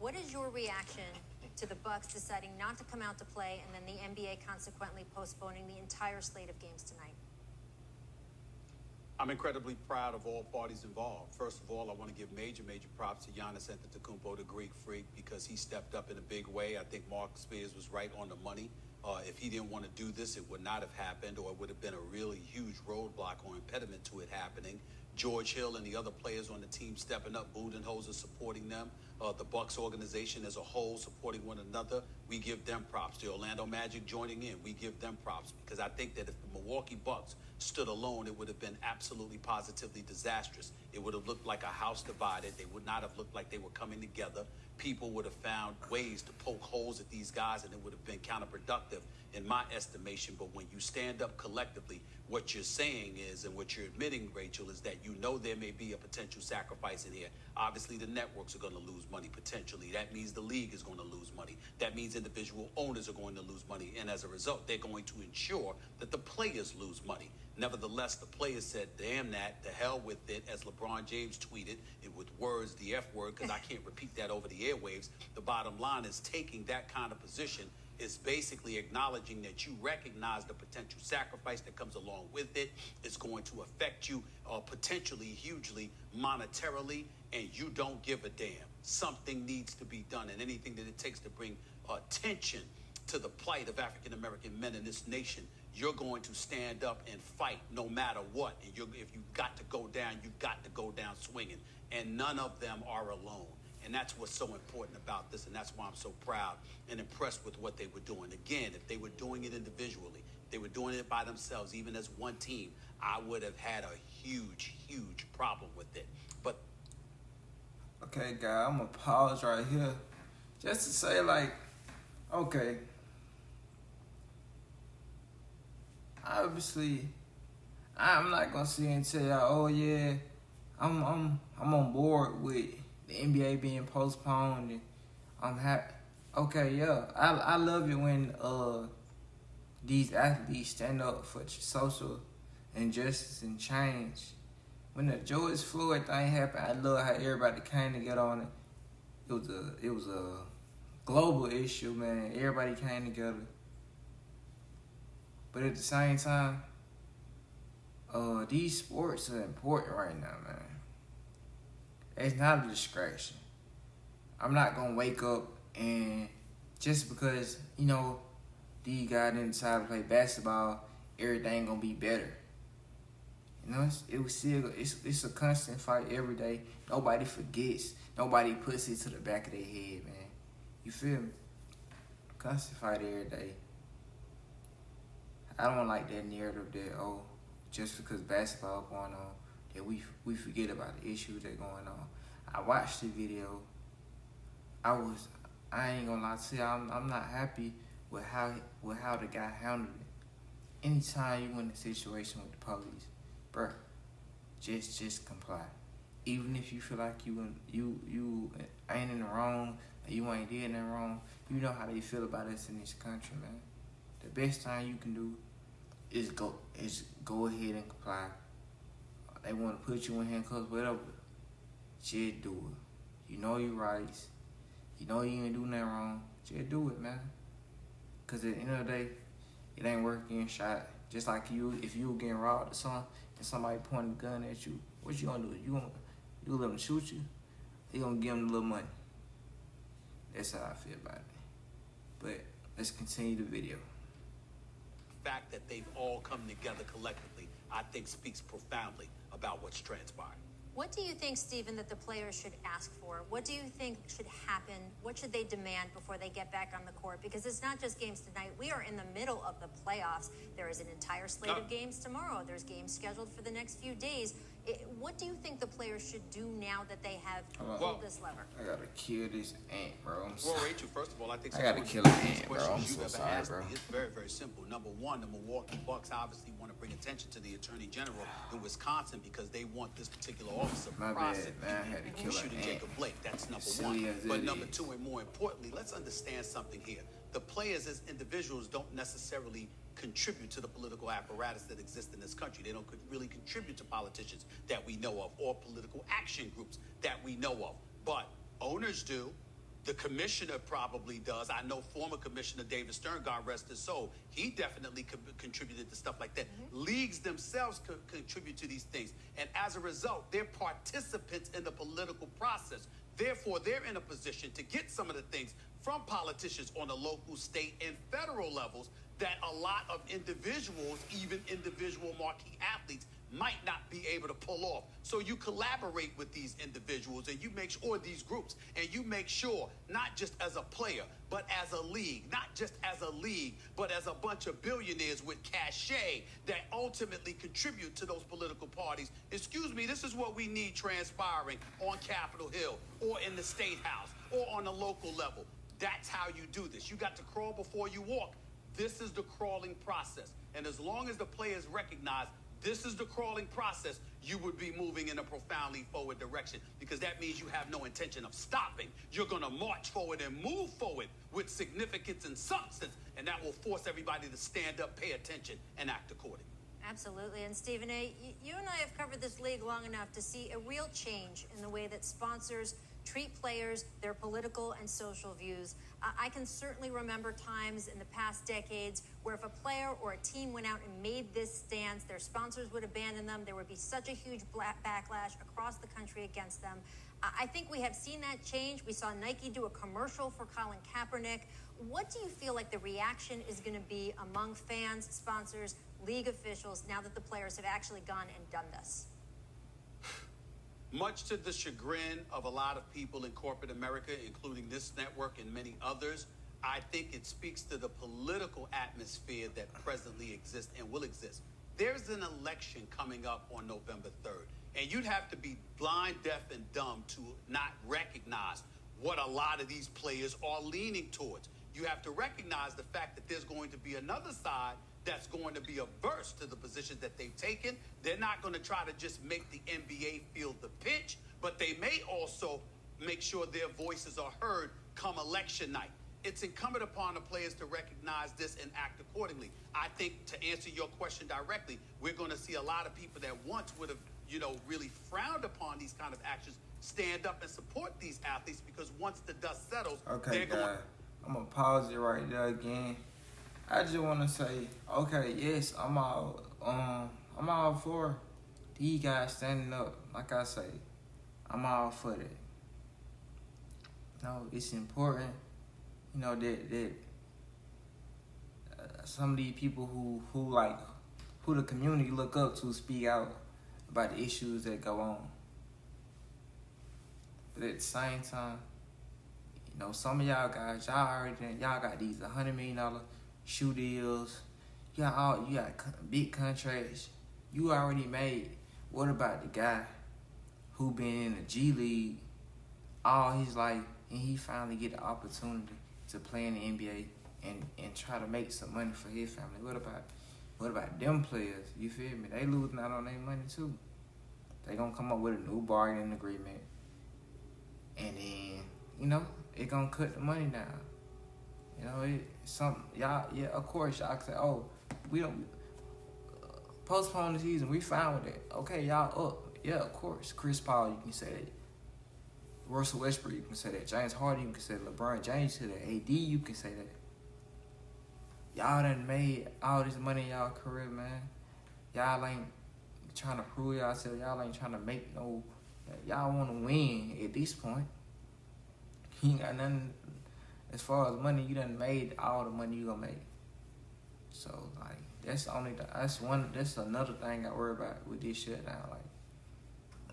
What is your reaction to the Bucks deciding not to come out to play and then the NBA consequently postponing the entire slate of games tonight? I'm incredibly proud of all parties involved. First of all, I want to give major props to Giannis Antetokounmpo, the Greek freak, because he stepped up in a big way. I think Mark Spears was right on the money. If he didn't want to do this, it would not have happened, or it would have been a really huge roadblock or impediment to it happening. George Hill and the other players on the team stepping up, Budenholzer supporting them, the Bucks organization as a whole supporting one another. We give them props. The Orlando Magic joining in, we give them props, because I think that if the Milwaukee Bucks stood alone, it would have been absolutely positively disastrous. It would have looked like a house divided. They would not have looked like they were coming together. People would have found ways to poke holes at these guys, and it would have been counterproductive in my estimation. But when you stand up collectively, what you're saying is, and what you're admitting, Rachel, is that you know there may be a potential sacrifice in here. Obviously, the networks are going to lose money potentially. That means the league is going to lose money. That means individual owners are going to lose money. And as a result, they're going to ensure that the players lose money. Nevertheless, the players said, damn that, to hell with it, as LeBron James tweeted, it with words, the F word, because I can't repeat that over the airwaves. The bottom line is taking that kind of position is basically acknowledging that you recognize the potential sacrifice that comes along with it. It's going to affect you potentially hugely monetarily, and you don't give a damn. Something needs to be done, and anything that it takes to bring attention to the plight of African-American men in this nation, you're going to stand up and fight no matter what. And if you got to go down, you got to go down swinging. And none of them are alone. And that's what's so important about this, and that's why I'm so proud and impressed with what they were doing. Again, if they were doing it individually, if they were doing it by themselves, even as one team, I would have had a huge problem with it. But okay, guy, I'm gonna pause right here just to say, like, okay, obviously, I'm not gonna sit and tell y'all, oh yeah, I'm on board with the NBA being postponed, and I'm happy. Okay, yeah, I love it when these athletes stand up for social injustice and change. When the George Floyd thing happened, I love how everybody came together on it. It was a global issue, man. Everybody came together. But at the same time, these sports are important right now, man. It's not a distraction. I'm not gonna wake up and just because, you know, these guys didn't decide to play basketball, everything gonna be better. You know, it's a constant fight every day. Nobody forgets. Nobody puts it to the back of their head, man. You feel me? Constant fight every day. I don't like that narrative that, oh, just because basketball going on, that we forget about the issues that going on. I watched the video. I ain't gonna lie to you, I'm not happy with how the guy handled it. Anytime you in a situation with the police, bruh, just comply. Even if you feel like you ain't in the wrong, you ain't did nothing wrong, you know how they feel about us in this country, man. The best thing you can do is go ahead and comply. They want to put you in handcuffs, whatever. Just do it. You know your rights. You know you ain't do nothing wrong. Just do it, man. Cause at the end of the day, it ain't worth getting shot. Just like if you were getting robbed or something, and somebody pointed a gun at you, what you gonna do? You let them shoot you? You gonna give them a little money? That's how I feel about it. But let's continue the video. The fact that they've all come together collectively, I think, speaks profoundly about what's transpired. What do you think, Stephen, that the players should ask for? What do you think should happen? What should they demand before they get back on the court? Because it's not just games tonight. We are in the middle of the playoffs. There is an entire slate of games tomorrow. There's games scheduled for the next few days. What do you think the players should do now that they have pulled this lever? I gotta kill this ant, bro. Well, Rachel, first of all, I think I gotta kill an ant, bro. I'm so sorry, bro. It's very simple. Number one, the Milwaukee Bucks obviously want to bring attention to the Attorney General in Wisconsin because they want this particular officer prosecuted. Man, I had to kill an ant. Jacob Blake. That's number one. But number two, and more importantly, let's understand something here. The players as individuals don't necessarily contribute to the political apparatus that exists in this country. They don't really contribute to politicians that we know of or political action groups that we know of. But owners do, The commissioner probably does. I know former Commissioner David Stern, God rest his soul, he definitely contributed to stuff like that. Leagues themselves contribute to these things. And as a result, they're participants in the political process. Therefore, they're in a position to get some of the things from politicians on the local, state, and federal levels that a lot of individuals, even individual marquee athletes, might not be able to pull off. So you collaborate with these individuals and you make sure, these groups, and you make sure, not just as a player, but as a league, not just as a league, but as a bunch of billionaires with cachet that ultimately contribute to those political parties. Excuse me, this is what we need transpiring on Capitol Hill or in the State House or on a local level. That's how you do this. You got to crawl before you walk. This is the crawling process. And as long as the players recognize this is the crawling process, you would be moving in a profoundly forward direction, because that means you have no intention of stopping. You're going to march forward and move forward with significance and substance, and that will force everybody to stand up, pay attention, and act accordingly. Absolutely. And Stephen A., you and I have covered this league long enough to see a real change in the way that sponsors treat players, their political and social views. I can certainly remember times in the past decades where if a player or a team went out and made this stance, their sponsors would abandon them. There would be such a huge backlash across the country against them. I think we have seen that change. We saw Nike do a commercial for Colin Kaepernick. What do you feel like the reaction is going to be among fans, sponsors, league officials, now that the players have actually gone and done this? Much to the chagrin of a lot of people in corporate America, including this network and many others, I think it speaks to the political atmosphere that presently exists and will exist. There's an election coming up on November 3rd, and you'd have to be blind, deaf, and dumb to not recognize what a lot of these players are leaning towards. You have to recognize the fact that there's going to be another side that's going to be averse to the positions that they've taken. They're not going to try to just make the NBA feel the pinch, but they may also make sure their voices are heard come election night. It's incumbent upon the players to recognize this and act accordingly. I think, to answer your question directly, we're going to see a lot of people that once would have, really frowned upon these kind of actions stand up and support these athletes, because once the dust settles, okay, guys, I'm going to pause it right there again. I just want to say, okay, yes, I'm all for these guys standing up. Like I say, I'm all for that. No, it's important, that some of these people who the community look up to speak out about the issues that go on. But at the same time, some of y'all guys, y'all got these $100 million shoe deals. You got big contracts. You already made. What about the guy who been in the G League all his life and he finally get the opportunity to play in the NBA and try to make some money for his family? What about them players? You feel me? They losing out on their money too. They gonna come up with a new bargaining agreement, and then it gonna cut the money down. Of course y'all can say, oh, we don't postpone the season. We fine with that. Okay, y'all up. Yeah, of course. Chris Paul, you can say that. Russell Westbrook, you can say that. James Harden, you can say that. LeBron James, you can say that. AD, you can say that. Y'all done made all this money in y'all career, man. Y'all ain't trying to prove yourself. Y'all ain't trying to make no. Y'all want to win at this point. You ain't got nothing. As far as money, you done made all the money you gonna make. So that's another thing I worry about with this shutdown.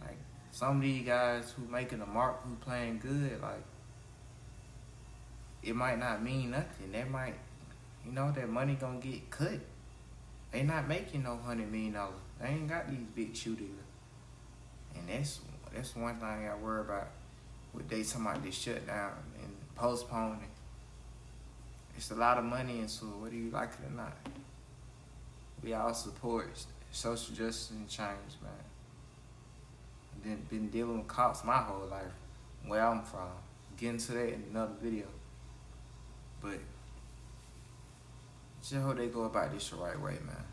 Like some of these guys who making a mark, who playing good, it might not mean nothing. They might, that money gonna get cut. They not making no $100 million. They ain't got these big shoe deals. And that's one thing I worry about with they talking about this shutdown and postponing. It's a lot of money into it, whether you like it or not. We all support social justice and change, man. Been dealing with cops my whole life, where I'm from. Get into that in another video. But just hope they go about this the right way, man.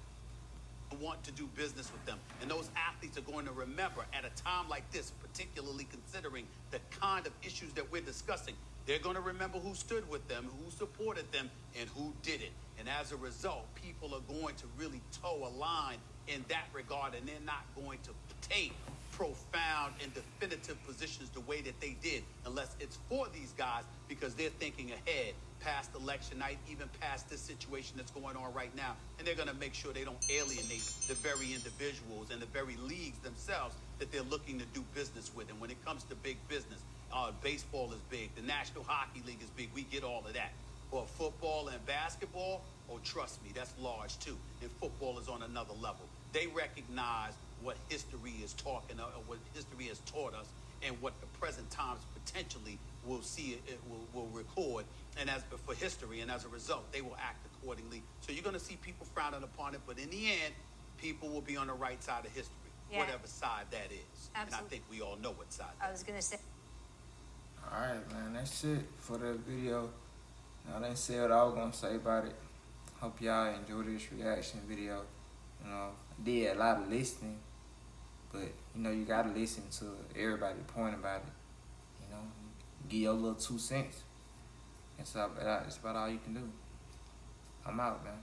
Want to do business with them, and those athletes are going to remember at a time like this, particularly considering the kind of issues that we're discussing, They're going to remember who stood with them, who supported them, and who did it. And as a result, people are going to really toe a line in that regard, and they're not going to take profound and definitive positions the way that they did unless it's for these guys, because they're thinking ahead past election night, even past this situation that's going on right now. And they're going to make sure they don't alienate the very individuals and the very leagues themselves that they're looking to do business with. And when it comes to big business, baseball is big, the National Hockey League is big, we get all of that. But football and basketball, oh, trust me, that's large too. And football is on another level. They recognize what history is talking, or what history has taught us, and what the present times potentially will see, it will record, and as for history, and as a result, they will act accordingly. So you're going to see people frowning upon it, but in the end, people will be on the right side of history, whatever side that is. Absolutely. And I think we all know what side that is. I was going to say. All right, man, that's it for the video. I didn't say what I was going to say about it. Hope y'all enjoyed this reaction video. You know, I did a lot of listening, but, you know, you got to listen to everybody's point about it. You know, give your little 2 cents. That's about all you can do. I'm out, man.